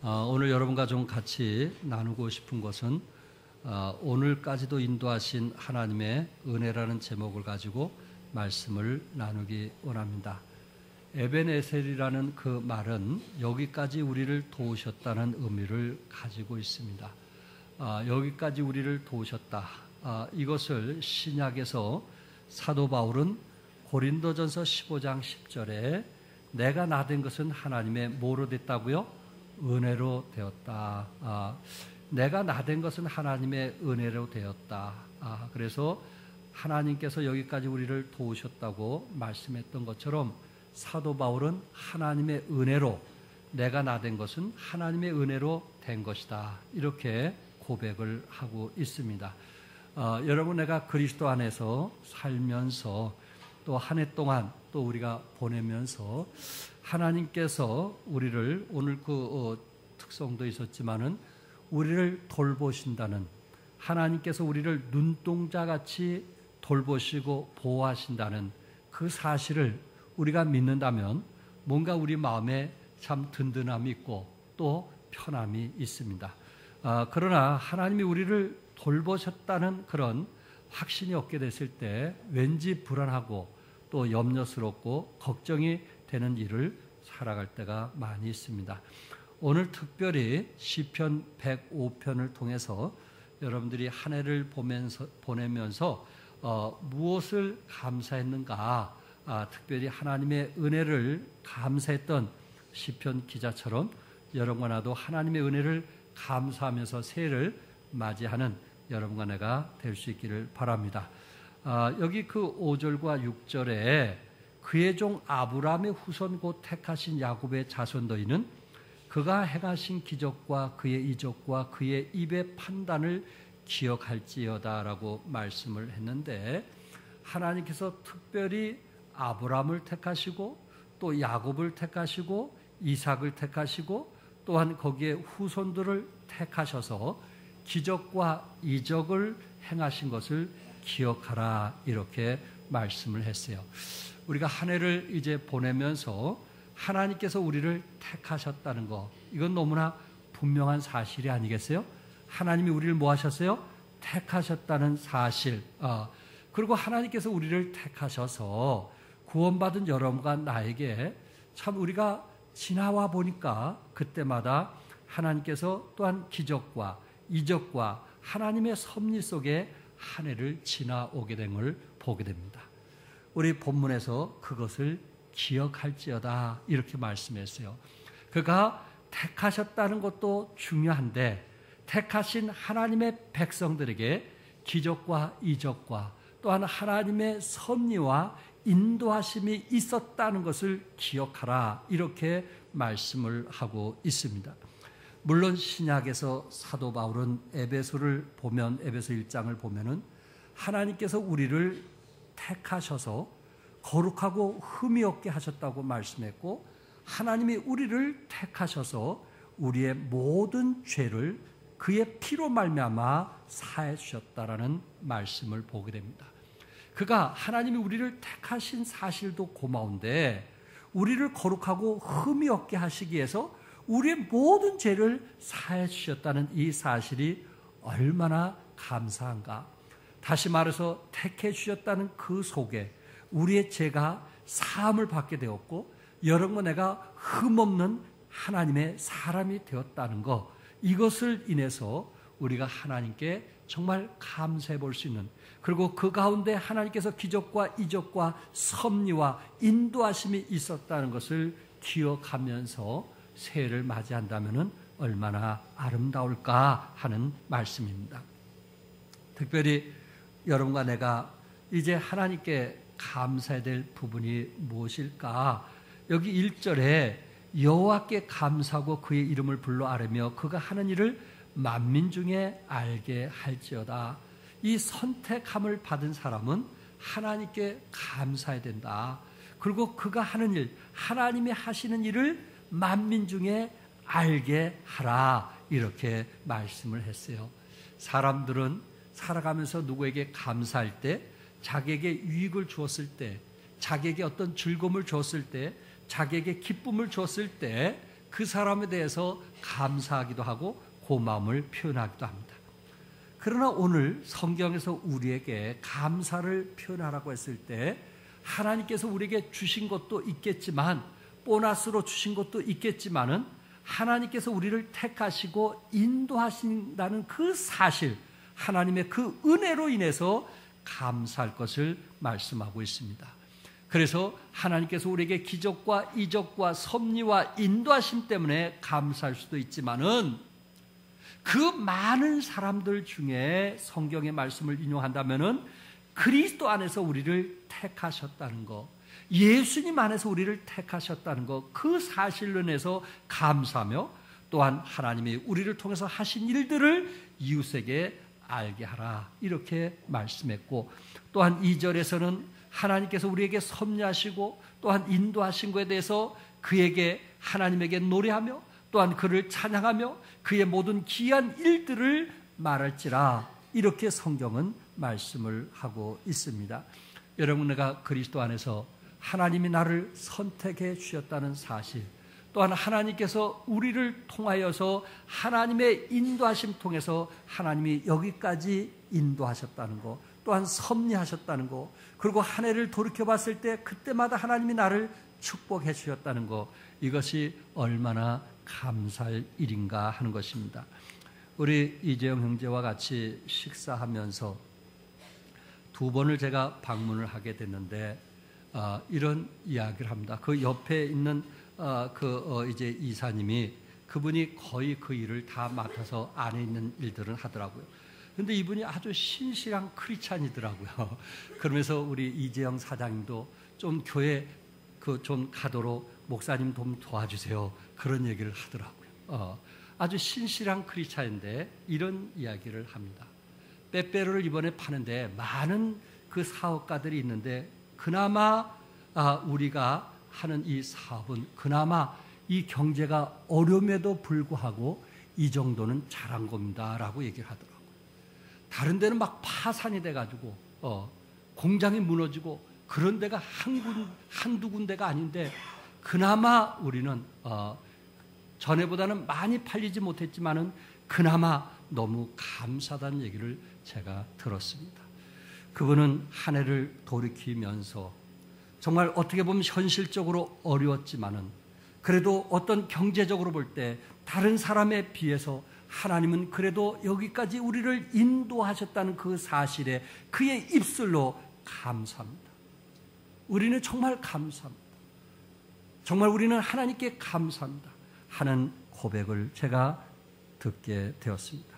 오늘 여러분과 좀 같이 나누고 싶은 것은 오늘까지도 인도하신 하나님의 은혜라는 제목을 가지고 말씀을 나누기 원합니다. 에벤에셀이라는 그 말은 여기까지 우리를 도우셨다는 의미를 가지고 있습니다. 여기까지 우리를 도우셨다. 이것을 신약에서 사도 바울은 고린도전서 15장 10절에 내가 나된 것은 하나님의 뭐로 됐다고요? 은혜로 되었다. 내가 나된 것은 하나님의 은혜로 되었다. 그래서 하나님께서 여기까지 우리를 도우셨다고 말씀했던 것처럼 사도 바울은 하나님의 은혜로 내가 나된 것은 하나님의 은혜로 된 것이다. 이렇게 고백을 하고 있습니다. 여러분, 내가 그리스도 안에서 살면서 또 한 해 동안 또 우리가 보내면서 하나님께서 우리를 오늘 특성도 있었지만은 우리를 돌보신다는, 하나님께서 우리를 눈동자같이 돌보시고 보호하신다는 그 사실을 우리가 믿는다면 뭔가 우리 마음에 참 든든함이 있고 또 편함이 있습니다. 그러나 하나님이 우리를 돌보셨다는 그런 확신이 없게 됐을 때 왠지 불안하고 또 염려스럽고 걱정이 되는 일을 살아갈 때가 많이 있습니다. 오늘 특별히 시편 105편을 통해서 여러분들이 한 해를 보내면서 무엇을 감사했는가, 특별히 하나님의 은혜를 감사했던 시편 기자처럼 여러분과 나도 하나님의 은혜를 감사하면서 새해를 맞이하는 여러분과 내가 될 수 있기를 바랍니다. 여기 그 5절과 6절에 그의 종 아브라함의 후손 곧 택하신 야곱의 자손 너희는 그가 행하신 기적과 그의 이적과 그의 입의 판단을 기억할지어다 라고 말씀을 했는데, 하나님께서 특별히 아브라함을 택하시고 또 야곱을 택하시고 이삭을 택하시고 또한 거기에 후손들을 택하셔서 기적과 이적을 행하신 것을 기억하라, 이렇게 말씀을 했어요. 우리가 한 해를 이제 보내면서 하나님께서 우리를 택하셨다는 거, 이건 너무나 분명한 사실이 아니겠어요? 하나님이 우리를 뭐 하셨어요? 택하셨다는 사실. 그리고 하나님께서 우리를 택하셔서 구원받은 여러분과 나에게 참 우리가 지나와 보니까 그때마다 하나님께서 또한 기적과 이적과 하나님의 섭리 속에 한 해를 지나오게 됨을 보게 됩니다. 우리 본문에서 그것을 기억할지어다 이렇게 말씀했어요. 그가 택하셨다는 것도 중요한데 택하신 하나님의 백성들에게 기적과 이적과 또한 하나님의 섭리와 인도하심이 있었다는 것을 기억하라, 이렇게 말씀을 하고 있습니다. 물론 신약에서 사도 바울은 에베소를 보면, 에베소 1장을 보면은 하나님께서 우리를 택하셔서 거룩하고 흠이 없게 하셨다고 말씀했고, 하나님이 우리를 택하셔서 우리의 모든 죄를 그의 피로 말미암아 사해 주셨다라는 말씀을 보게 됩니다. 그가 하나님이 우리를 택하신 사실도 고마운데 우리를 거룩하고 흠이 없게 하시기 위해서 우리의 모든 죄를 사해 주셨다는 이 사실이 얼마나 감사한가. 다시 말해서 택해 주셨다는 그 속에 우리의 죄가 사함을 받게 되었고 여러분과 내가 흠없는 하나님의 사람이 되었다는 것, 이것을 인해서 우리가 하나님께 정말 감사해 볼 수 있는, 그리고 그 가운데 하나님께서 기적과 이적과 섭리와 인도하심이 있었다는 것을 기억하면서 새해를 맞이한다면 얼마나 아름다울까 하는 말씀입니다. 특별히 여러분과 내가 이제 하나님께 감사해야 될 부분이 무엇일까? 여기 1절에 여호와께 감사하고 그의 이름을 불러 아뢰며 그가 하는 일을 만민 중에 알게 할지어다. 이 선택함을 받은 사람은 하나님께 감사해야 된다. 그리고 그가 하는 일, 하나님이 하시는 일을 만민 중에 알게 하라, 이렇게 말씀을 했어요. 사람들은 살아가면서 누구에게 감사할 때, 자기에게 유익을 주었을 때, 자기에게 어떤 즐거움을 주었을 때, 자기에게 기쁨을 주었을 때 그 사람에 대해서 감사하기도 하고 고마움을 표현하기도 합니다. 그러나 오늘 성경에서 우리에게 감사를 표현하라고 했을 때 하나님께서 우리에게 주신 것도 있겠지만 보너스로 주신 것도 있겠지만은 하나님께서 우리를 택하시고 인도하신다는 그 사실, 하나님의 그 은혜로 인해서 감사할 것을 말씀하고 있습니다. 그래서 하나님께서 우리에게 기적과 이적과 섭리와 인도하심 때문에 감사할 수도 있지만은 그 많은 사람들 중에 성경의 말씀을 인용한다면은 그리스도 안에서 우리를 택하셨다는 것, 예수님 안에서 우리를 택하셨다는 것, 그 사실로 인해서 감사하며 또한 하나님이 우리를 통해서 하신 일들을 이웃에게 알게 하라 이렇게 말씀했고, 또한 2절에서는 하나님께서 우리에게 섭리하시고 또한 인도하신 것에 대해서 그에게 하나님에게 노래하며 또한 그를 찬양하며 그의 모든 기이한 일들을 말할지라 이렇게 성경은 말씀을 하고 있습니다. 여러분, 내가 그리스도 안에서 하나님이 나를 선택해 주셨다는 사실, 또한 하나님께서 우리를 통하여서 하나님의 인도하심 통해서 하나님이 여기까지 인도하셨다는 것, 또한 섭리하셨다는 것, 그리고 한 해를 돌이켜봤을 때 그때마다 하나님이 나를 축복해 주셨다는 것, 이것이 얼마나 감사할 일인가 하는 것입니다. 우리 이재영 형제와 같이 식사하면서 2번을 제가 방문을 하게 됐는데 이런 이야기를 합니다. 그 옆에 있는 이제 이사님이, 그분이 거의 그 일을 다 맡아서 안에 있는 일들은 하더라고요. 근데 이분이 아주 신실한 크리스찬이더라고요. 그러면서 우리 이재영 사장님도 좀 교회 좀 가도록 목사님 좀 도와주세요, 그런 얘기를 하더라고요. 아주 신실한 크리스찬인데 이런 이야기를 합니다. 빼빼로를 이번에 파는데 많은 그 사업가들이 있는데 그나마 우리가 하는 이 사업은 그나마 이 경제가 어려움에도 불구하고 이 정도는 잘한 겁니다 라고 얘기를 하더라고요. 다른 데는 막 파산이 돼가지고 공장이 무너지고 그런 데가 한두 군데가 아닌데 그나마 우리는 전에보다는 많이 팔리지 못했지만은 그나마 너무 감사하다는 얘기를 제가 들었습니다. 그분은 한 해를 돌이키면서 정말 어떻게 보면 현실적으로 어려웠지만은 그래도 어떤 경제적으로 볼 때 다른 사람에 비해서 하나님은 그래도 여기까지 우리를 인도하셨다는 그 사실에 그의 입술로 감사합니다. 우리는 정말 감사합니다. 정말 우리는 하나님께 감사합니다 하는 고백을 제가 듣게 되었습니다.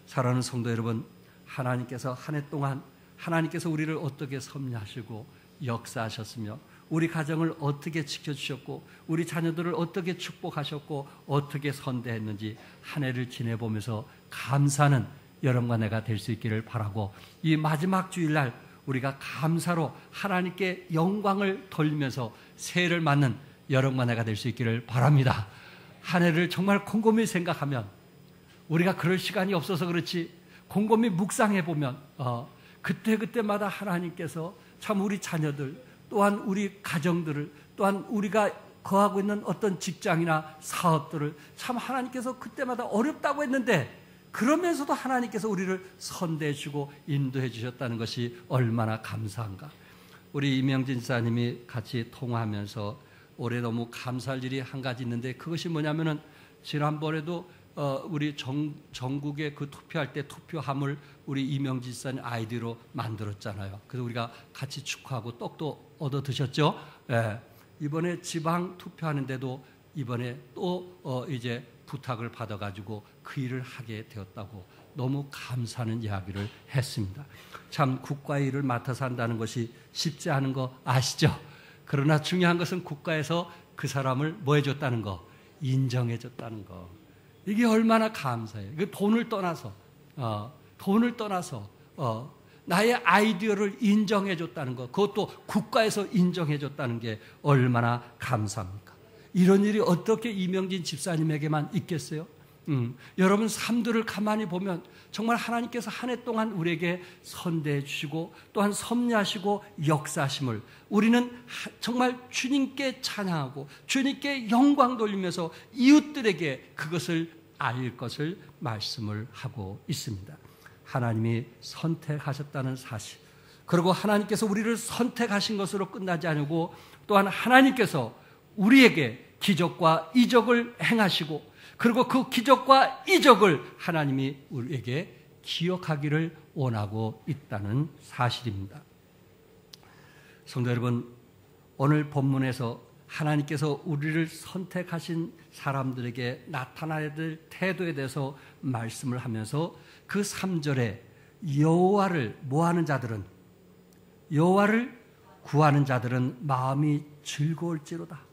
사랑하는 성도 여러분, 하나님께서 한 해 동안 하나님께서 우리를 어떻게 섭리하시고 역사하셨으며 우리 가정을 어떻게 지켜주셨고 우리 자녀들을 어떻게 축복하셨고 어떻게 선대했는지 한 해를 지내보면서 감사하는 여러분과 내가 될 수 있기를 바라고, 이 마지막 주일날 우리가 감사로 하나님께 영광을 돌리면서 새해를 맞는 여러분과 내가 될 수 있기를 바랍니다. 한 해를 정말 곰곰이 생각하면, 우리가 그럴 시간이 없어서 그렇지 곰곰이 묵상해보면 그때그때마다 하나님께서 참 우리 자녀들 또한 우리 가정들을 또한 우리가 거하고 있는 어떤 직장이나 사업들을 참 하나님께서 그때마다 어렵다고 했는데 그러면서도 하나님께서 우리를 선대해 주고 인도해 주셨다는 것이 얼마나 감사한가. 우리 이명진 지사님이 같이 통화하면서 올해 너무 감사할 일이 한 가지 있는데 그것이 뭐냐면은 지난번에도 우리 전국에 그 투표할 때 투표함을 우리 이명진 지사님 아이디로 만들었잖아요. 그래서 우리가 같이 축하하고 떡도 얻어 드셨죠. 예. 이번에 지방 투표하는데도 이번에 또 이제 부탁을 받아가지고 그 일을 하게 되었다고 너무 감사하는 이야기를 했습니다. 참 국가의 일을 맡아서 한다는 것이 쉽지 않은 거 아시죠? 그러나 중요한 것은 국가에서 그 사람을 뭐 해줬다는 거, 인정해줬다는 거. 이게 얼마나 감사해요. 그 돈을 떠나서 나의 아이디어를 인정해줬다는 것, 그것도 국가에서 인정해줬다는 게 얼마나 감사합니까? 이런 일이 어떻게 이명진 집사님에게만 있겠어요? 여러분 삶들을 가만히 보면 정말 하나님께서 한 해 동안 우리에게 선대해 주시고 또한 섭리하시고 역사하심을 우리는 정말 주님께 찬양하고 주님께 영광 돌리면서 이웃들에게 그것을 알릴 것을 말씀을 하고 있습니다. 하나님이 선택하셨다는 사실, 그리고 하나님께서 우리를 선택하신 것으로 끝나지 않고 또한 하나님께서 우리에게 기적과 이적을 행하시고 그리고 그 기적과 이적을 하나님이 우리에게 기억하기를 원하고 있다는 사실입니다. 성도 여러분, 오늘 본문에서 하나님께서 우리를 선택하신 사람들에게 나타나야 될 태도에 대해서 말씀을 하면서 그 3절에 여호와를 뭐하는 자들은, 여호와를 구하는 자들은 마음이 즐거울지로다.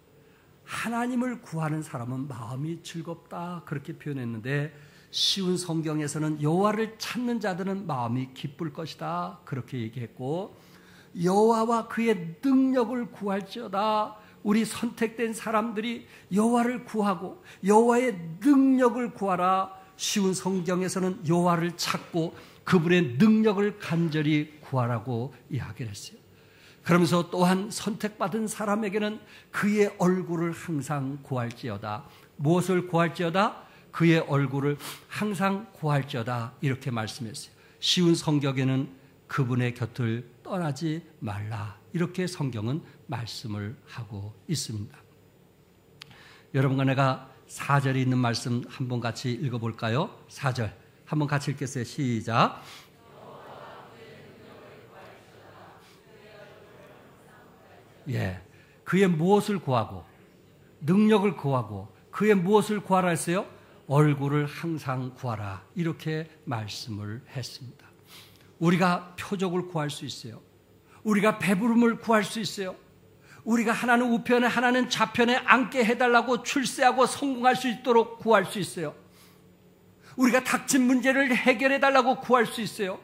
하나님을 구하는 사람은 마음이 즐겁다, 그렇게 표현했는데 쉬운 성경에서는 여호와를 찾는 자들은 마음이 기쁠 것이다, 그렇게 얘기했고, 여호와와 그의 능력을 구할지어다. 우리 선택된 사람들이 여호와를 구하고 여호와의 능력을 구하라. 쉬운 성경에서는 여호와를 찾고 그분의 능력을 간절히 구하라고 이야기를 했어요. 그러면서 또한 선택받은 사람에게는 그의 얼굴을 항상 구할지어다. 무엇을 구할지어다? 그의 얼굴을 항상 구할지어다, 이렇게 말씀했어요. 쉬운 성경에는 그분의 곁을 떠나지 말라, 이렇게 성경은 말씀을 하고 있습니다. 여러분과 내가 4절에 있는 말씀 한번 같이 읽어볼까요? 4절 한번 같이 읽겠어요. 시작. 예, 그의 무엇을 구하고 능력을 구하고 그의 무엇을 구하라 했어요? 얼굴을 항상 구하라, 이렇게 말씀을 했습니다. 우리가 표적을 구할 수 있어요. 우리가 배부름을 구할 수 있어요. 우리가 하나는 우편에 하나는 좌편에 앉게 해달라고 출세하고 성공할 수 있도록 구할 수 있어요. 우리가 닥친 문제를 해결해달라고 구할 수 있어요.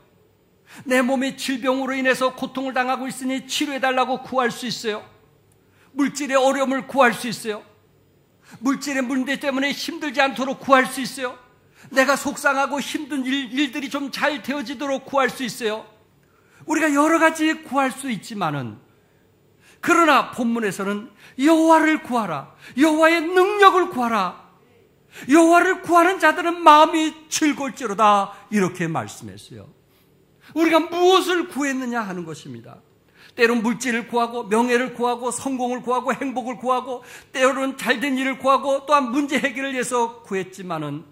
내 몸이 질병으로 인해서 고통을 당하고 있으니 치료해달라고 구할 수 있어요. 물질의 어려움을 구할 수 있어요. 물질의 문제 때문에 힘들지 않도록 구할 수 있어요. 내가 속상하고 힘든 일들이 좀 잘 되어지도록 구할 수 있어요. 우리가 여러 가지 구할 수 있지만은, 그러나 본문에서는 여호와를 구하라, 여호와의 능력을 구하라, 여호와를 구하는 자들은 마음이 즐거울지로다, 이렇게 말씀했어요. 우리가 무엇을 구했느냐 하는 것입니다. 때로는 물질을 구하고 명예를 구하고 성공을 구하고 행복을 구하고 때로는 잘된 일을 구하고 또한 문제 해결을 위해서 구했지만은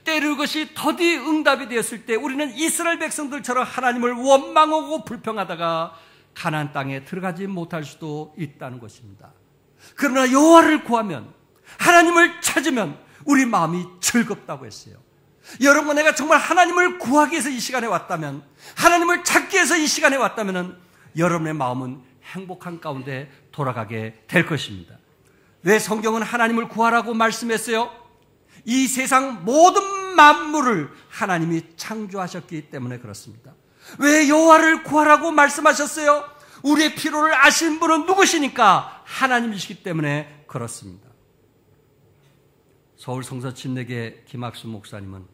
때로 그것이 더디 응답이 되었을 때 우리는 이스라엘 백성들처럼 하나님을 원망하고 불평하다가 가나안 땅에 들어가지 못할 수도 있다는 것입니다. 그러나 여호와를 구하면, 하나님을 찾으면 우리 마음이 즐겁다고 했어요. 여러분, 내가 정말 하나님을 구하기 위해서 이 시간에 왔다면, 하나님을 찾기 위해서 이 시간에 왔다면 여러분의 마음은 행복한 가운데 돌아가게 될 것입니다. 왜 성경은 하나님을 구하라고 말씀했어요? 이 세상 모든 만물을 하나님이 창조하셨기 때문에 그렇습니다. 왜 여호와를 구하라고 말씀하셨어요? 우리의 필요를 아시는 분은 누구시니까? 하나님이시기 때문에 그렇습니다. 서울 성서 침례계 김학수 목사님은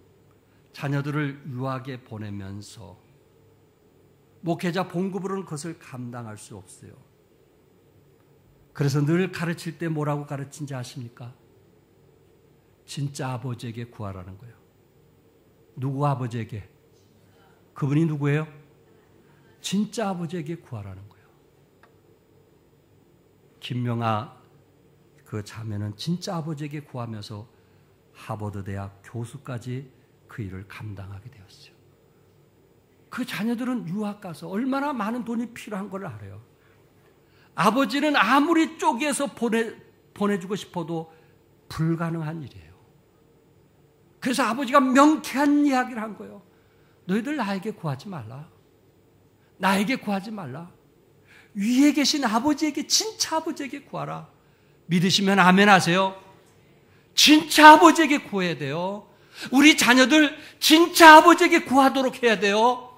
자녀들을 유학에 보내면서 목회자 봉급으로는 그것을 감당할 수 없어요. 그래서 늘 가르칠 때 뭐라고 가르친지 아십니까? 진짜 아버지에게 구하라는 거예요. 누구 아버지에게? 그분이 누구예요? 진짜 아버지에게 구하라는 거예요. 김명아 그 자매는 진짜 아버지에게 구하면서 하버드 대학 교수까지 그 일을 감당하게 되었어요. 그 자녀들은 유학 가서 얼마나 많은 돈이 필요한 걸 알아요. 아버지는 아무리 쪼개서 보내주고 싶어도 불가능한 일이에요. 그래서 아버지가 명쾌한 이야기를 한 거예요. 너희들 나에게 구하지 말라. 나에게 구하지 말라. 위에 계신 아버지에게, 진짜 아버지에게 구하라. 믿으시면 아멘 하세요. 진짜 아버지에게 구해야 돼요. 우리 자녀들 진짜 아버지에게 구하도록 해야 돼요.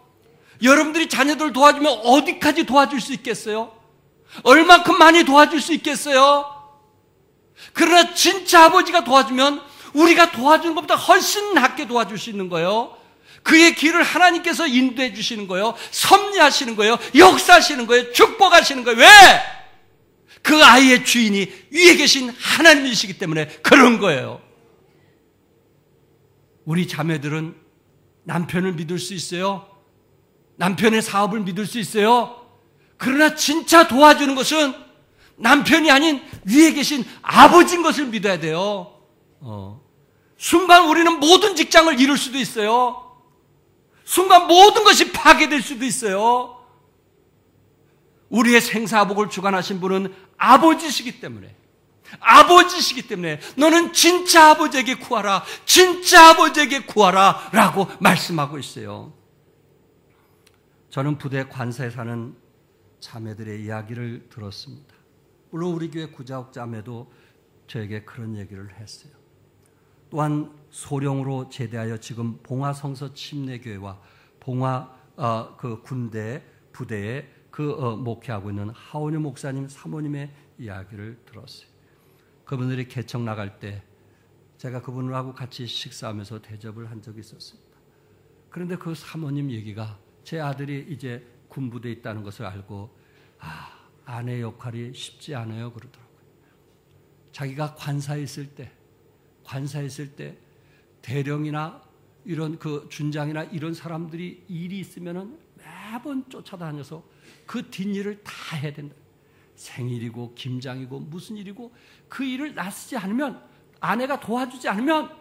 여러분들이 자녀들 도와주면 어디까지 도와줄 수 있겠어요? 얼만큼 많이 도와줄 수 있겠어요? 그러나 진짜 아버지가 도와주면 우리가 도와주는 것보다 훨씬 낫게 도와줄 수 있는 거예요. 그의 길을 하나님께서 인도해 주시는 거예요. 섭리하시는 거예요. 역사하시는 거예요. 축복하시는 거예요. 왜? 그 아이의 주인이 위에 계신 하나님이시기 때문에 그런 거예요. 우리 자매들은 남편을 믿을 수 있어요. 남편의 사업을 믿을 수 있어요. 그러나 진짜 도와주는 것은 남편이 아닌 위에 계신 아버지인 것을 믿어야 돼요. 순간 우리는 모든 직장을 잃을 수도 있어요. 순간 모든 것이 파괴될 수도 있어요. 우리의 생사복을 주관하신 분은 아버지시기 때문에 너는 진짜 아버지에게 구하라, 진짜 아버지에게 구하라 라고 말씀하고 있어요. 저는 부대 관사에 사는 자매들의 이야기를 들었습니다. 물론 우리 교회 구자옥 자매도 저에게 그런 얘기를 했어요. 또한 소령으로 제대하여 지금 봉화성서 침례교회와 봉화 그 군대 부대에 목회하고 있는 하원효 목사님 사모님의 이야기를 들었어요. 그분들이 개척 나갈 때 제가 그분하고 같이 식사하면서 대접을 한 적이 있었습니다. 그런데 그 사모님 얘기가 제 아들이 이제 군부대에 있다는 것을 알고 아내 역할이 쉽지 않아요 그러더라고요. 자기가 관사에 있을 때 대령이나 이런 그 준장이나 이런 사람들이 일이 있으면은 매번 쫓아다녀서 그 뒷일을 다 해야 된다. 생일이고 김장이고 무슨 일이고 그 일을 나서지 않으면, 아내가 도와주지 않으면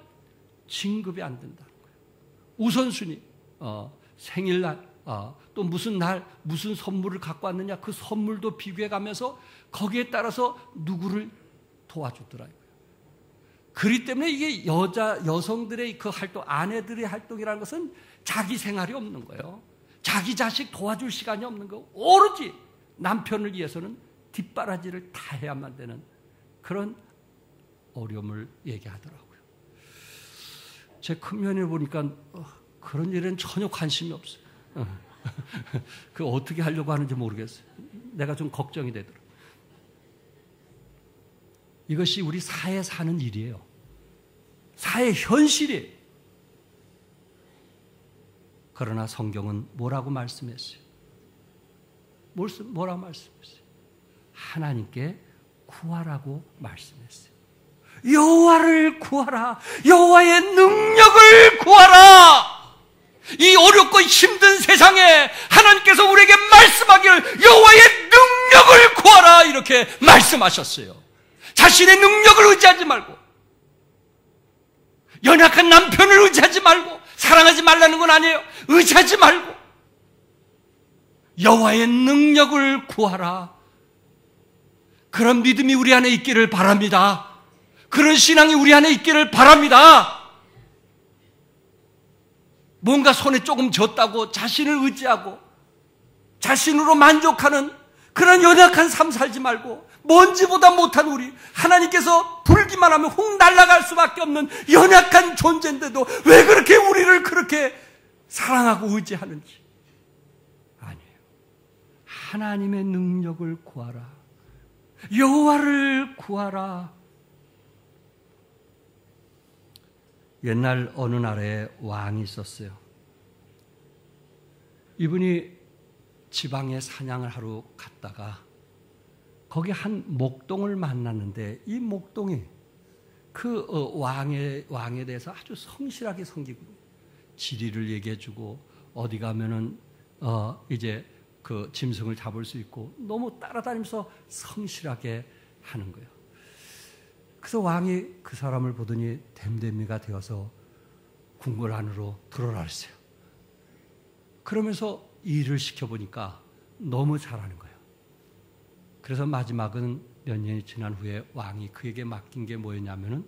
진급이 안 된다는 거예요. 우선순위, 생일날, 또 무슨 날 무슨 선물을 갖고 왔느냐 그 선물도 비교해 가면서 거기에 따라서 누구를 도와주더라고요. 그렇기 때문에 이게 여성들의 그 활동, 아내들의 활동이라는 것은 자기 생활이 없는 거예요. 자기 자식 도와줄 시간이 없는 거예요. 오로지 남편을 위해서는 뒷바라지를 다 해야만 되는 그런 어려움을 얘기하더라고요. 제 큰면에 보니까 그런 일에는 전혀 관심이 없어요. 그 어떻게 하려고 하는지 모르겠어요. 내가 좀 걱정이 되더라고요. 이것이 우리 사회에 사는 일이에요. 사회 현실이에요. 그러나 성경은 뭐라고 말씀했어요? 뭐라고 말씀했어요? 하나님께 구하라고 말씀했어요. 여호와를 구하라. 여호와의 능력을 구하라. 이 어렵고 힘든 세상에 하나님께서 우리에게 말씀하기를 여호와의 능력을 구하라 이렇게 말씀하셨어요. 자신의 능력을 의지하지 말고, 연약한 남편을 의지하지 말고, 사랑하지 말라는 건 아니에요. 의지하지 말고 여호와의 능력을 구하라. 그런 믿음이 우리 안에 있기를 바랍니다. 그런 신앙이 우리 안에 있기를 바랍니다. 뭔가 손에 조금 졌다고 자신을 의지하고 자신으로 만족하는 그런 연약한 삶 살지 말고, 먼지보다 못한 우리, 하나님께서 불기만 하면 훅 날아갈 수밖에 없는 연약한 존재인데도 왜 그렇게 우리를 그렇게 사랑하고 의지하는지. 아니에요. 하나님의 능력을 구하라. 여호와를 구하라. 옛날 어느 나라에 왕이 있었어요. 이분이 지방에 사냥을 하러 갔다가 거기 한 목동을 만났는데, 이 목동이 그 왕에 대해서 아주 성실하게 섬기고, 지리를 얘기해주고, 어디 가면은 이제 그 짐승을 잡을 수 있고, 너무 따라다니면서 성실하게 하는 거예요. 그래서 왕이 그 사람을 보더니 댐댐이가 되어서 궁궐 안으로 들어라 했어요. 그러면서 일을 시켜보니까 너무 잘하는 거예요. 그래서 마지막은 몇 년이 지난 후에 왕이 그에게 맡긴 게 뭐였냐면은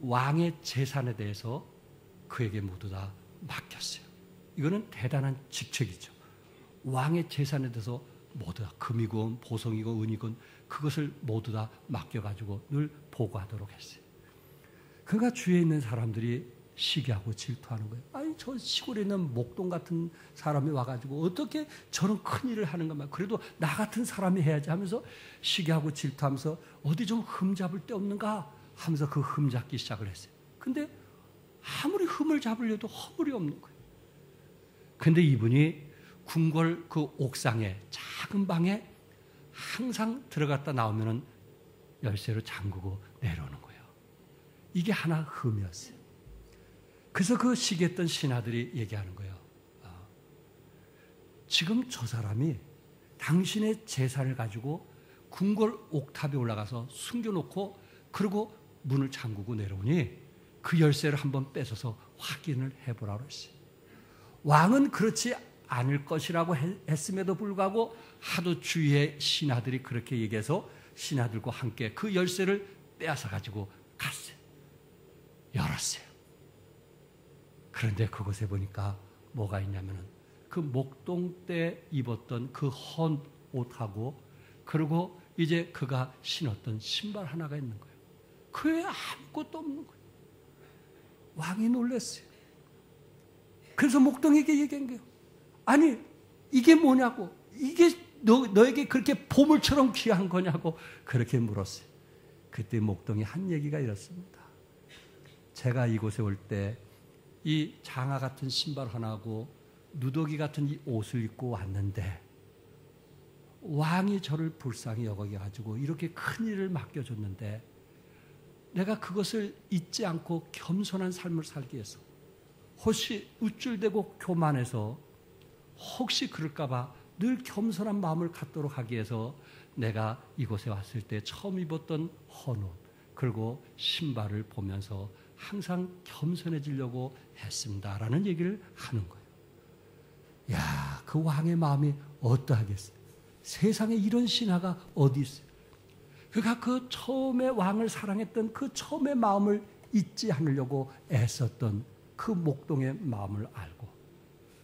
왕의 재산에 대해서 그에게 모두 다 맡겼어요. 이거는 대단한 직책이죠. 왕의 재산에 대해서 모두 다 금이건 보성이건 은이건 그것을 모두 다 맡겨가지고 늘 보고하도록 했어요. 그러니까 주위에 있는 사람들이 시기하고 질투하는 거예요. 아니, 저 시골에 있는 목동 같은 사람이 와가지고 어떻게 저런 큰 일을 하는가 말. 그래도 나 같은 사람이 해야지 하면서 시기하고 질투하면서 어디 좀 흠잡을 데 없는가 하면서 그 흠 잡기 시작을 했어요. 근데 아무리 흠을 잡으려도 허물이 없는 거예요. 근데 이분이 궁궐 그 옥상에 작은 방에 항상 들어갔다 나오면은 열쇠로 잠그고 내려오는 거예요. 이게 하나 흠이었어요. 그래서 그 시기했던 신하들이 얘기하는 거예요. 지금 저 사람이 당신의 재산을 가지고 궁궐 옥탑에 올라가서 숨겨놓고 그리고 문을 잠그고 내려오니 그 열쇠를 한번 뺏어서 확인을 해보라고 했어요. 왕은 그렇지 않을 것이라고 했음에도 불구하고 하도 주위의 신하들이 그렇게 얘기해서 신하들과 함께 그 열쇠를 빼앗아 가지고 갔어요. 열었어요. 그런데 그곳에 보니까 뭐가 있냐면은 그 목동 때 입었던 그 헌 옷하고 그리고 이제 그가 신었던 신발 하나가 있는 거예요. 그 외에 아무것도 없는 거예요. 왕이 놀랐어요. 그래서 목동에게 얘기한 거예요. 아니 이게 뭐냐고, 이게 너에게 그렇게 보물처럼 귀한 거냐고 그렇게 물었어요. 그때 목동이 한 얘기가 이렇습니다. 제가 이곳에 올 때 이 장화 같은 신발 하나하고 누더기 같은 이 옷을 입고 왔는데 왕이 저를 불쌍히 여겨가지고 이렇게 큰 일을 맡겨줬는데 내가 그것을 잊지 않고 겸손한 삶을 살기 위해서 혹시 우쭐대고 교만해서 혹시 그럴까봐 늘 겸손한 마음을 갖도록 하기 위해서 내가 이곳에 왔을 때 처음 입었던 헌옷 그리고 신발을 보면서 항상 겸손해지려고 했습니다라는 얘기를 하는 거예요. 야, 그 왕의 마음이 어떠하겠어요? 세상에 이런 신하가 어디 있어요? 그가 그 처음에 왕을 사랑했던 그 처음의 마음을 잊지 않으려고 애썼던 그 목동의 마음을 알고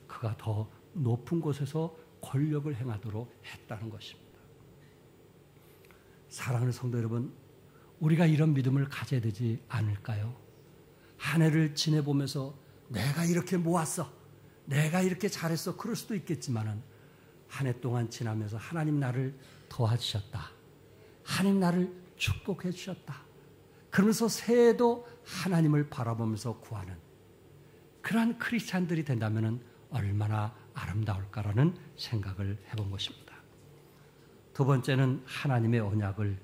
그가 더 높은 곳에서 권력을 행하도록 했다는 것입니다. 사랑하는 성도 여러분, 우리가 이런 믿음을 가져야 되지 않을까요? 한 해를 지내보면서 내가 이렇게 모았어, 내가 이렇게 잘했어, 그럴 수도 있겠지만은 한 해 동안 지나면서 하나님 나를 도와주셨다, 하나님 나를 축복해 주셨다, 그러면서 새해에도 하나님을 바라보면서 구하는 그러한 크리스찬들이 된다면 얼마나 아름다울까라는 생각을 해본 것입니다. 두 번째는 하나님의 언약을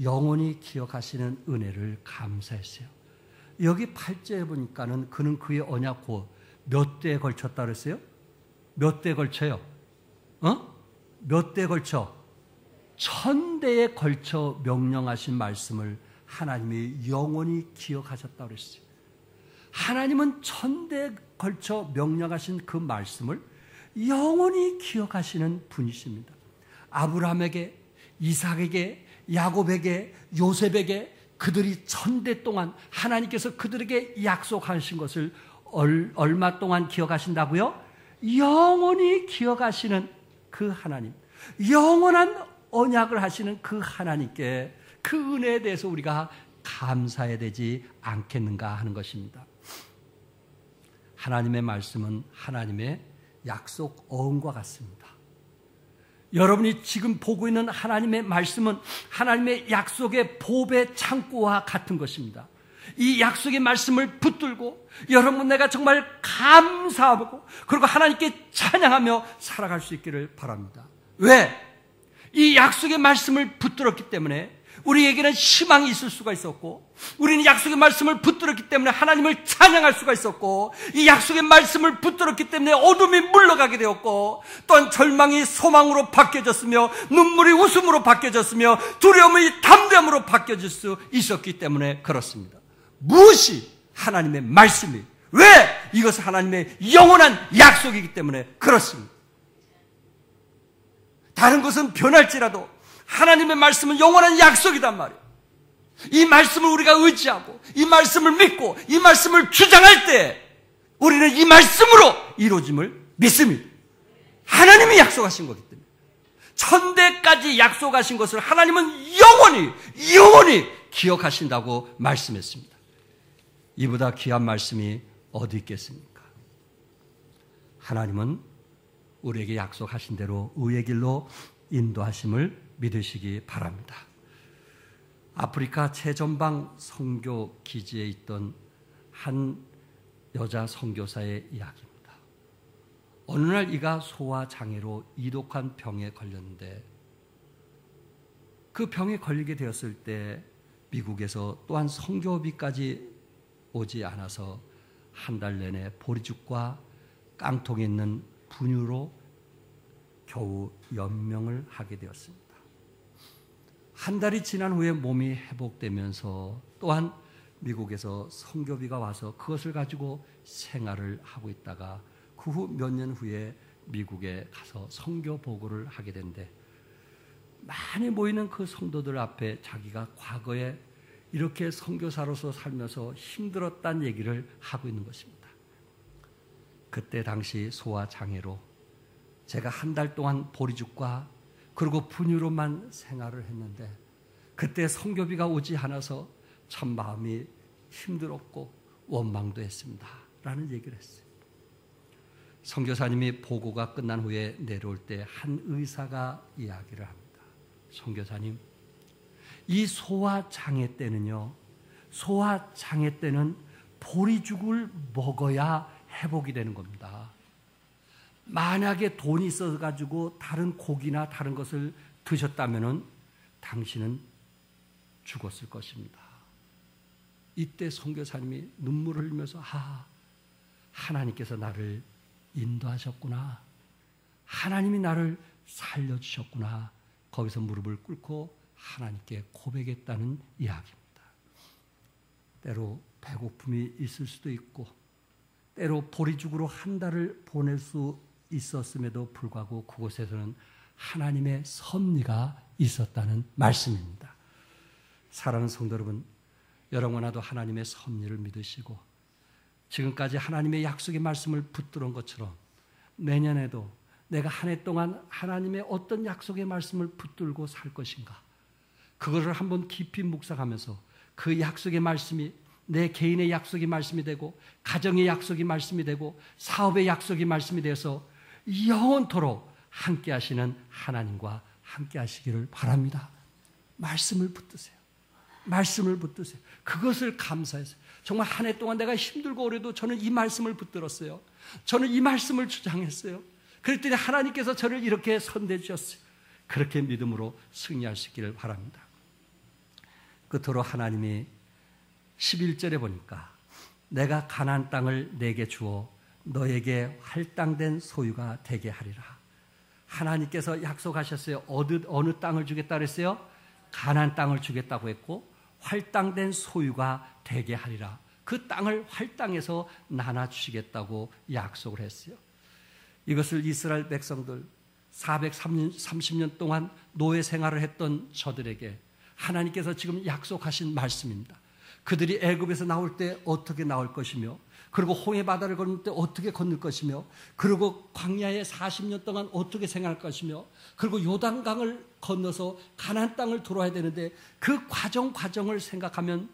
영원히 기억하시는 은혜를 감사했어요. 여기 8절에 보니까는 그는 그의 언약 곧 몇 대에 걸쳤다 그랬어요? 몇 대에 걸쳐요? 몇 대에 걸쳐? 1000대에 걸쳐 명령하신 말씀을 하나님이 영원히 기억하셨다고 그랬어요. 하나님은 1000대에 걸쳐 명령하신 그 말씀을 영원히 기억하시는 분이십니다. 아브라함에게, 이삭에게, 야곱에게, 요셉에게 그들이 1000대 동안 하나님께서 그들에게 약속하신 것을 얼마 동안 기억하신다고요? 영원히 기억하시는 그 하나님, 영원한 언약을 하시는 그 하나님께 그 은혜에 대해서 우리가 감사해야 되지 않겠는가 하는 것입니다. 하나님의 말씀은 하나님의 약속 어음과 같습니다. 여러분이 지금 보고 있는 하나님의 말씀은 하나님의 약속의 보배 창고와 같은 것입니다. 이 약속의 말씀을 붙들고 여러분 내가 정말 감사하고 그리고 하나님께 찬양하며 살아갈 수 있기를 바랍니다. 왜? 이 약속의 말씀을 붙들었기 때문에 우리에게는 희망이 있을 수가 있었고, 우리는 약속의 말씀을 붙들었기 때문에 하나님을 찬양할 수가 있었고, 이 약속의 말씀을 붙들었기 때문에 어둠이 물러가게 되었고, 또한 절망이 소망으로 바뀌어졌으며 눈물이 웃음으로 바뀌어졌으며 두려움이 담대함으로 바뀌어질 수 있었기 때문에 그렇습니다. 무엇이? 하나님의 말씀이. 왜? 이것은 하나님의 영원한 약속이기 때문에 그렇습니다. 다른 것은 변할지라도 하나님의 말씀은 영원한 약속이단 말이에요. 이 말씀을 우리가 의지하고 이 말씀을 믿고 이 말씀을 주장할 때 우리는 이 말씀으로 이루어짐을 믿습니다. 하나님이 약속하신 거기 때문에 1000대까지 약속하신 것을 하나님은 영원히 기억하신다고 말씀했습니다. 이보다 귀한 말씀이 어디 있겠습니까? 하나님은 우리에게 약속하신 대로 의의 길로 인도하심을 믿으시기 바랍니다. 아프리카 최전방 선교 기지에 있던 한 여자 선교사의 이야기입니다. 어느 날 이가 소화장애로 이독한 병에 걸렸는데 그 병에 걸리게 되었을 때 미국에서 또한 선교비까지 오지 않아서 한 달 내내 보리죽과 깡통에 있는 분유로 겨우 연명을 하게 되었습니다. 한 달이 지난 후에 몸이 회복되면서 또한 미국에서 선교비가 와서 그것을 가지고 생활을 하고 있다가 그 후 몇 년 후에 미국에 가서 선교 보고를 하게 된데 많이 모이는 그 성도들 앞에 자기가 과거에 이렇게 선교사로서 살면서 힘들었다는 얘기를 하고 있는 것입니다. 그때 당시 소화장애로 제가 한 달 동안 보리죽과 그리고 분유로만 생활을 했는데 그때 선교비가 오지 않아서 참 마음이 힘들었고 원망도 했습니다 라는 얘기를 했어요. 선교사님이 보고가 끝난 후에 내려올 때 한 의사가 이야기를 합니다. 선교사님, 이 소화장애 때는요, 소화장애 때는 보리죽을 먹어야 회복이 되는 겁니다. 만약에 돈이 있어가지고 다른 고기나 다른 것을 드셨다면은 당신은 죽었을 것입니다. 이때 선교사님이 눈물을 흘리면서 하나님께서 나를 인도하셨구나. 하나님이 나를 살려주셨구나. 거기서 무릎을 꿇고 하나님께 고백했다는 이야기입니다. 때로 배고픔이 있을 수도 있고 때로 보리죽으로 한 달을 보낼 수 있었음에도 불구하고 그곳에서는 하나님의 섭리가 있었다는 말씀입니다. 사랑하는 성도 여러분, 여러분과도 하나님의 섭리를 믿으시고 지금까지 하나님의 약속의 말씀을 붙들은 것처럼 내년에도 내가 한 해 동안 하나님의 어떤 약속의 말씀을 붙들고 살 것인가, 그것을 한번 깊이 묵상하면서 그 약속의 말씀이 내 개인의 약속의 말씀이 되고 가정의 약속의 말씀이 되고 사업의 약속의 말씀이 되어서 영원토록 함께 하시는 하나님과 함께 하시기를 바랍니다. 말씀을 붙드세요. 말씀을 붙드세요. 그것을 감사해서 정말 한 해 동안 내가 힘들고 오래도 저는 이 말씀을 붙들었어요. 저는 이 말씀을 주장했어요. 그랬더니 하나님께서 저를 이렇게 선대해 주셨어요. 그렇게 믿음으로 승리할 수 있기를 바랍니다. 끝으로 하나님이 11절에 보니까 내가 가나안 땅을 내게 주어 너에게 할당된 소유가 되게 하리라. 하나님께서 약속하셨어요. 어느 땅을 주겠다 그랬어요? 가나안 땅을 주겠다고 했고 할당된 소유가 되게 하리라. 그 땅을 할당해서 나눠주시겠다고 약속을 했어요. 이것을 이스라엘 백성들 430년 동안 노예 생활을 했던 저들에게 하나님께서 지금 약속하신 말씀입니다. 그들이 애굽에서 나올 때 어떻게 나올 것이며 그리고 홍해 바다를 건널 때 어떻게 건널 것이며 그리고 광야에 40년 동안 어떻게 생활할 것이며 그리고 요단강을 건너서 가나안 땅을 들어와야 되는데 그 과정을 생각하면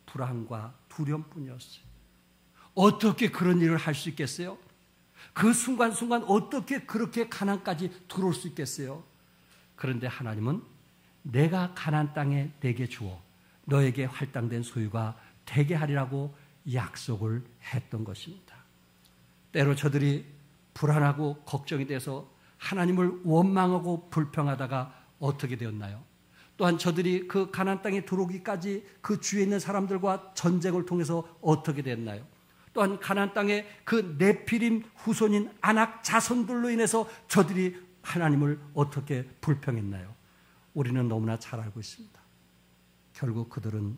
불안과 두려움뿐이었어요. 어떻게 그런 일을 할 수 있겠어요? 그 순간순간 어떻게 그렇게 가나안까지 들어올 수 있겠어요? 그런데 하나님은 내가 가나안 땅에 내게 주어 너에게 할당된 소유가 되게 하리라고 약속을 했던 것입니다. 때로 저들이 불안하고 걱정이 돼서 하나님을 원망하고 불평하다가 어떻게 되었나요? 또한 저들이 그 가나안 땅에 들어오기까지 그 주위에 있는 사람들과 전쟁을 통해서 어떻게 됐나요? 또한 가나안 땅에 그 네피림 후손인 아낙 자손들로 인해서 저들이 하나님을 어떻게 불평했나요? 우리는 너무나 잘 알고 있습니다. 결국 그들은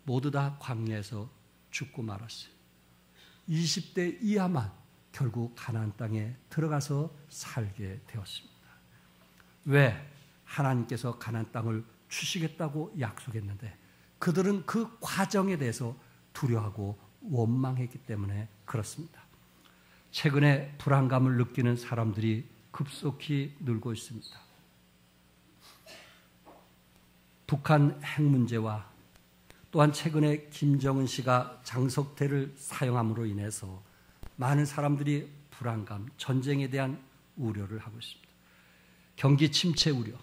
모두 다 광야에서 죽고 말았어요. 20대 이하만 결국 가나안 땅에 들어가서 살게 되었습니다. 왜? 하나님께서 가나안 땅을 주시겠다고 약속했는데 그들은 그 과정에 대해서 두려워하고 원망했기 때문에 그렇습니다. 최근에 불안감을 느끼는 사람들이 급속히 늘고 있습니다. 북한 핵 문제와 또한 최근에 김정은 씨가 장석대를 사용함으로 인해서 많은 사람들이 불안감, 전쟁에 대한 우려를 하고 있습니다. 경기 침체 우려,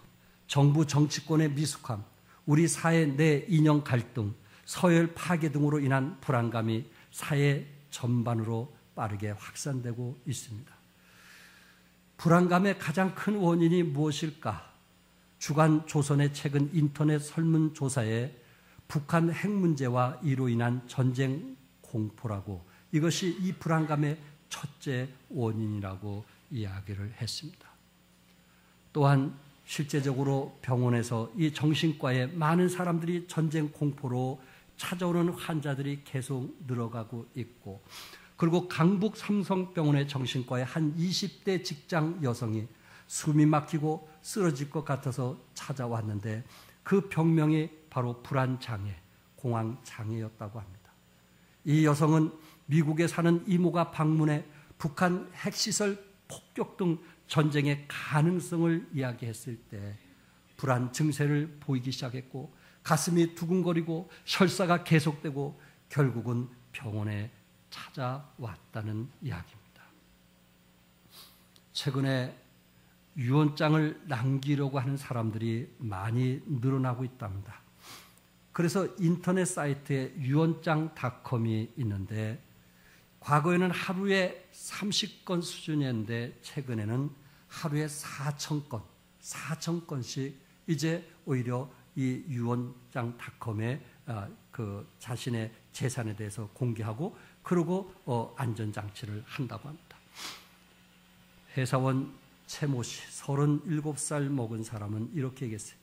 정부 정치권의 미숙함, 우리 사회 내 이념 갈등, 서열 파괴 등으로 인한 불안감이 사회 전반으로 빠르게 확산되고 있습니다. 불안감의 가장 큰 원인이 무엇일까? 주간 조선의 최근 인터넷 설문조사에 북한 핵 문제와 이로 인한 전쟁 공포라고, 이것이 이 불안감의 첫째 원인이라고 이야기를 했습니다. 또한 실제적으로 병원에서 이 정신과에 많은 사람들이 전쟁 공포로 찾아오는 환자들이 계속 늘어가고 있고, 그리고 강북 삼성병원의 정신과에 한 20대 직장 여성이 숨이 막히고 쓰러질 것 같아서 찾아왔는데 그 병명이 바로 불안장애, 공황장애였다고 합니다. 이 여성은 미국에 사는 이모가 방문해 북한 핵시설 폭격 등 전쟁의 가능성을 이야기했을 때 불안 증세를 보이기 시작했고 가슴이 두근거리고 설사가 계속되고 결국은 병원에 찾아왔다는 이야기입니다. 최근에 유언장을 남기려고 하는 사람들이 많이 늘어나고 있답니다. 그래서 인터넷 사이트에 유언장닷컴이 있는데 과거에는 하루에 30건 수준이었는데 최근에는 하루에 4,000건씩 이제 오히려 이 유언장닷컴에 그 자신의 재산에 대해서 공개하고 그러고 안전장치를 한다고 합니다. 회사원 최모 씨, 37살 먹은 사람은 이렇게 얘기했어요.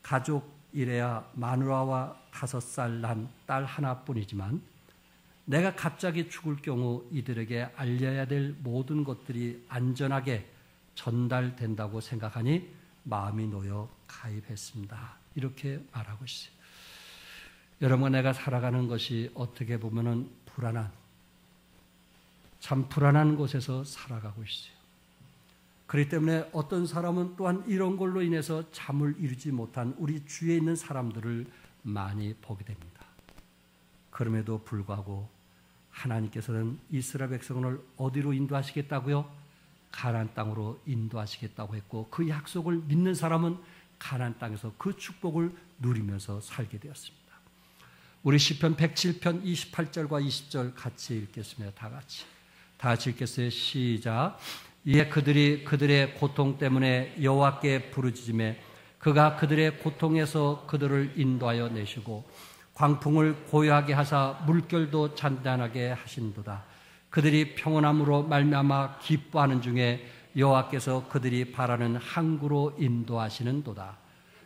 가족 이래야 마누라와 5살 난 딸 하나뿐이지만 내가 갑자기 죽을 경우 이들에게 알려야 될 모든 것들이 안전하게 전달된다고 생각하니 마음이 놓여 가입했습니다. 이렇게 말하고 있어요. 여러분, 내가 살아가는 것이 어떻게 보면은 참 불안한 곳에서 살아가고 있어요. 그렇기 때문에 어떤 사람은 또한 이런 걸로 인해서 잠을 이루지 못한 우리 주위에 있는 사람들을 많이 보게 됩니다. 그럼에도 불구하고 하나님께서는 이스라엘 백성을 어디로 인도하시겠다고요? 가나안 땅으로 인도하시겠다고 했고 그 약속을 믿는 사람은 가나안 땅에서 그 축복을 누리면서 살게 되었습니다. 우리 시편 107편 28절과 20절 같이 읽겠습니다. 다 같이 읽겠어요. 시작. 이에 그들이 그들의 고통 때문에 여호와께 부르짖으매 그가 그들의 고통에서 그들을 인도하여 내시고 광풍을 고요하게 하사 물결도 잔잔하게 하신도다. 그들이 평온함으로 말미암아 기뻐하는 중에 여호와께서 그들이 바라는 항구로 인도하시는도다.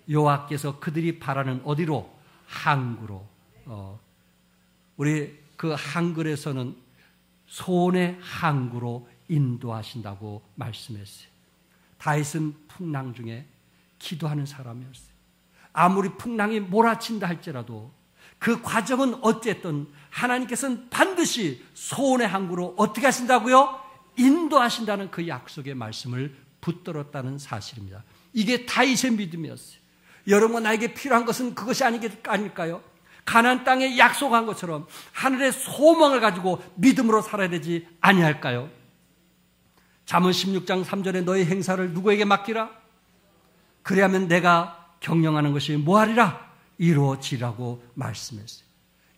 여호와께서 그들이 바라는 어디로? 항구로. 우리 그 한글에서는 소원의 항구로 인도하신다고 말씀했어요. 다윗은 풍랑 중에 기도하는 사람이었어요. 아무리 풍랑이 몰아친다 할지라도 그 과정은 어쨌든 하나님께서는 반드시 소원의 항구로 어떻게 하신다고요? 인도하신다는 그 약속의 말씀을 붙들었다는 사실입니다. 이게 다윗의 믿음이었어요. 여러분, 나에게 필요한 것은 그것이 아닐까요? 가나안 땅에 약속한 것처럼 하늘의 소망을 가지고 믿음으로 살아야 되지 아니할까요? 잠언 16장 3절에 너의 행사를 누구에게 맡기라? 그리하면 내가 경영하는 것이 뭐하리라? 이루어지라고 말씀했어요.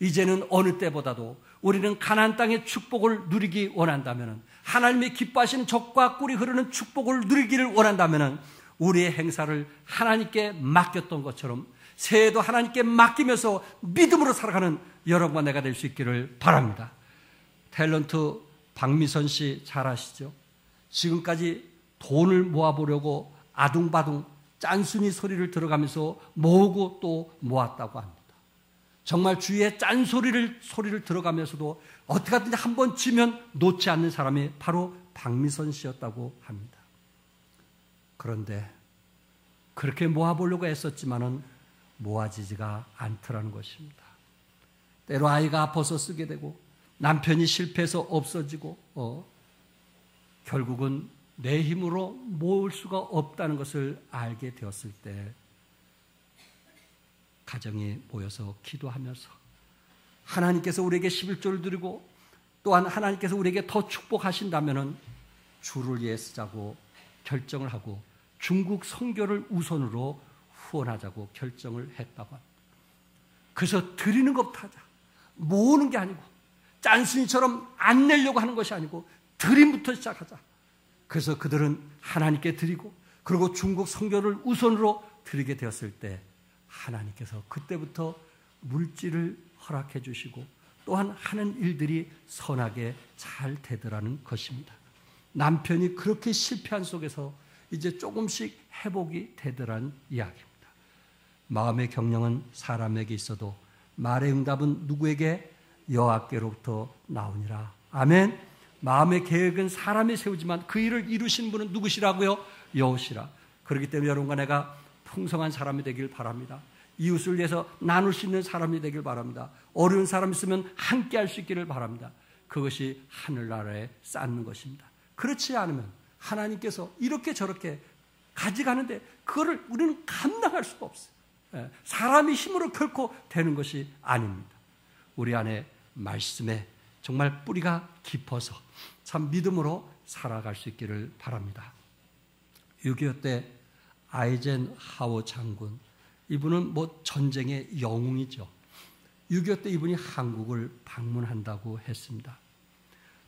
이제는 어느 때보다도 우리는 가나안 땅의 축복을 누리기 원한다면, 하나님이 기뻐하시는 젖과 꿀이 흐르는 축복을 누리기를 원한다면 우리의 행사를 하나님께 맡겼던 것처럼 새해도 하나님께 맡기면서 믿음으로 살아가는 여러분과 내가 될 수 있기를 바랍니다. 탤런트 박미선 씨 잘 아시죠? 지금까지 돈을 모아보려고 아둥바둥 짠순이 소리를 들어가면서 모으고 또 모았다고 합니다. 정말 주위에 짠소리를 들어가면서도 어떻게 하든지 한번 치면 놓지 않는 사람이 바로 박미선 씨였다고 합니다. 그런데 그렇게 모아보려고 애썼지만은 모아지지가 않더라는 것입니다. 때로 아이가 아파서 쓰게 되고 남편이 실패해서 없어지고 결국은 내 힘으로 모을 수가 없다는 것을 알게 되었을 때 가정이 모여서 기도하면서 하나님께서 우리에게 11조를 드리고 또한 하나님께서 우리에게 더 축복하신다면 주를 위해 쓰자고 결정을 하고 중국 선교를 우선으로 후원하자고 결정을 했다고 합니다. 그래서 드리는 것부터 하자. 모으는 게 아니고 짠순이처럼 안 내려고 하는 것이 아니고 드림부터 시작하자. 그래서 그들은 하나님께 드리고 그리고 중국 선교를 우선으로 드리게 되었을 때 하나님께서 그때부터 물질을 허락해 주시고 또한 하는 일들이 선하게 잘 되더라는 것입니다. 남편이 그렇게 실패한 속에서 이제 조금씩 회복이 되더라는 이야기입니다. 마음의 경영은 사람에게 있어도 말의 응답은 누구에게? 여호와께로부터 나오니라. 아멘. 마음의 계획은 사람이 세우지만 그 일을 이루신 분은 누구시라고요? 여호시라. 그렇기 때문에 여러분과 내가 풍성한 사람이 되길 바랍니다. 이웃을 위해서 나눌 수 있는 사람이 되길 바랍니다. 어려운 사람 있으면 함께 할 수 있기를 바랍니다. 그것이 하늘나라에 쌓는 것입니다. 그렇지 않으면 하나님께서 이렇게 저렇게 가져가는데 그거를 우리는 감당할 수가 없어요. 사람의 힘으로 결코 되는 것이 아닙니다. 우리 안에 말씀에 정말 뿌리가 깊어서 참 믿음으로 살아갈 수 있기를 바랍니다. 6.25 때 아이젠하워 장군, 이분은 전쟁의 영웅이죠. 6.25 때 이분이 한국을 방문한다고 했습니다.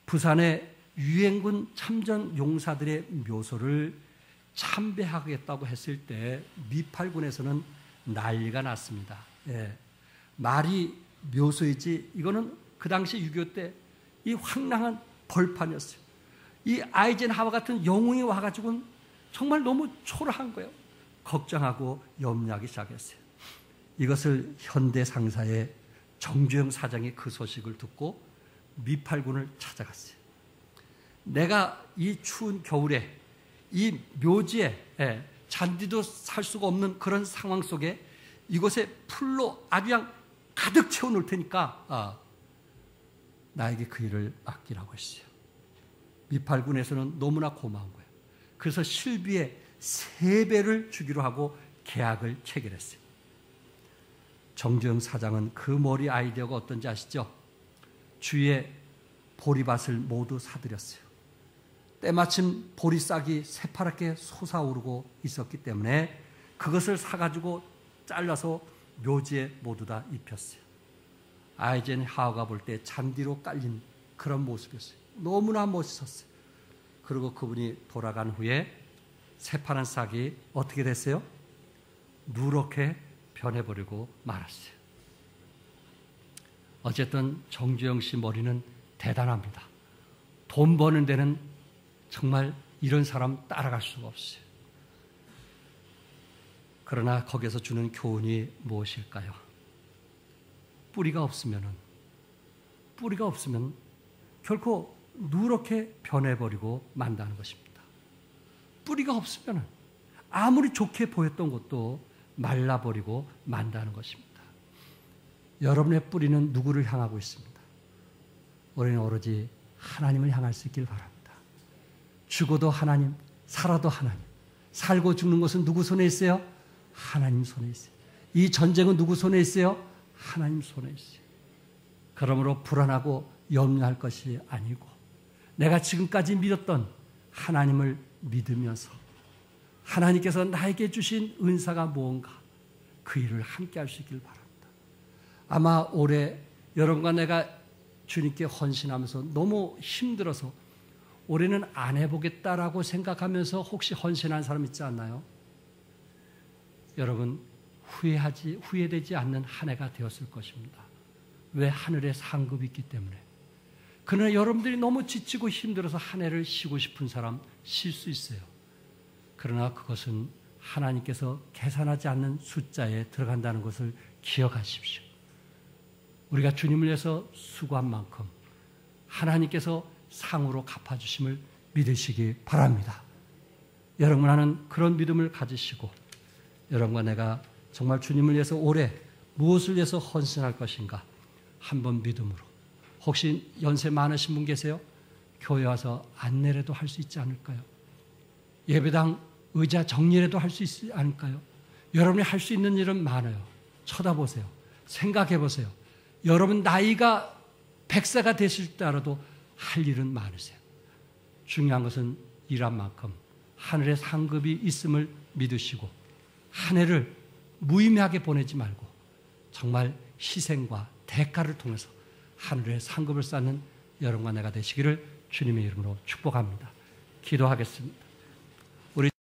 부산의 유엔군 참전 용사들의 묘소를 참배하겠다고 했을 때 미팔군에서는 난리가 났습니다. 말이 묘소이지 이거는 그 당시 6.25 때 이 황량한 벌판이었어요. 이 아이젠하워 같은 영웅이 와가지고는 정말 너무 초라한 거예요. 걱정하고 염려하기 시작했어요. 이것을 현대 상사의 정주영 사장이 그 소식을 듣고 미팔군을 찾아갔어요. 내가 이 추운 겨울에 이 묘지에 잔디도 살 수가 없는 그런 상황 속에 이곳에 풀로 아주 그냥 가득 채워놓을 테니까 나에게 그 일을 맡기라고 했어요. 미팔군에서는 너무나 고마운 거예요. 그래서 실비의 3배를 주기로 하고 계약을 체결했어요. 정주영 사장은 그 머리 아이디어가 어떤지 아시죠? 주위에 보리밭을 모두 사들였어요. 때마침 보리싹이 새파랗게 솟아오르고 있었기 때문에 그것을 사가지고 잘라서 묘지에 모두 다 입혔어요. 아이젠하워가 볼 때 잔디로 깔린 그런 모습이었어요. 너무나 멋있었어요. 그리고 그분이 돌아간 후에 새파란 싹이 어떻게 됐어요? 누렇게 변해버리고 말았어요. 어쨌든 정주영 씨 머리는 대단합니다. 돈 버는 데는 정말 이런 사람 따라갈 수가 없어요. 그러나 거기서 주는 교훈이 무엇일까요? 뿌리가 없으면 결코 누렇게 변해버리고 만다는 것입니다. 뿌리가 없으면 아무리 좋게 보였던 것도 말라버리고 만다는 것입니다. 여러분의 뿌리는 누구를 향하고 있습니다. 우리는 오로지 하나님을 향할 수 있길 바랍니다. 죽어도 하나님, 살아도 하나님. 살고 죽는 것은 누구 손에 있어요? 하나님 손에 있어요. 이 전쟁은 누구 손에 있어요? 하나님 손에 있어요. 그러므로 불안하고 염려할 것이 아니고 내가 지금까지 믿었던 하나님을 믿으면서 하나님께서 나에게 주신 은사가 무언가 그 일을 함께 할 수 있길 바랍니다. 아마 올해 여러분과 내가 주님께 헌신하면서 너무 힘들어서 올해는 안 해보겠다라고 생각하면서 혹시 헌신한 사람 있지 않나요? 여러분 후회되지 않는 한 해가 되었을 것입니다. 왜? 하늘에 상급이 있기 때문에. 그러나 여러분들이 너무 지치고 힘들어서 한 해를 쉬고 싶은 사람 쉴 수 있어요. 그러나 그것은 하나님께서 계산하지 않는 숫자에 들어간다는 것을 기억하십시오. 우리가 주님을 위해서 수고한 만큼 하나님께서 상으로 갚아주심을 믿으시기 바랍니다. 여러분 안은 그런 믿음을 가지시고 여러분과 내가 정말 주님을 위해서 올해 무엇을 위해서 헌신할 것인가 한번 믿음으로. 혹시 연세 많으신 분 계세요? 교회 와서 안내라도 할 수 있지 않을까요? 예배당 의자 정리라도 할 수 있지 않을까요? 여러분이 할 수 있는 일은 많아요. 쳐다보세요. 생각해 보세요. 여러분 나이가 100세가 되실 때 알아도 할 일은 많으세요. 중요한 것은 일한 만큼 하늘의 상급이 있음을 믿으시고 한 해를 무의미하게 보내지 말고 정말 희생과 대가를 통해서 하늘의 상급을 쌓는 여러분과 내가 되시기를 주님의 이름으로 축복합니다. 기도하겠습니다.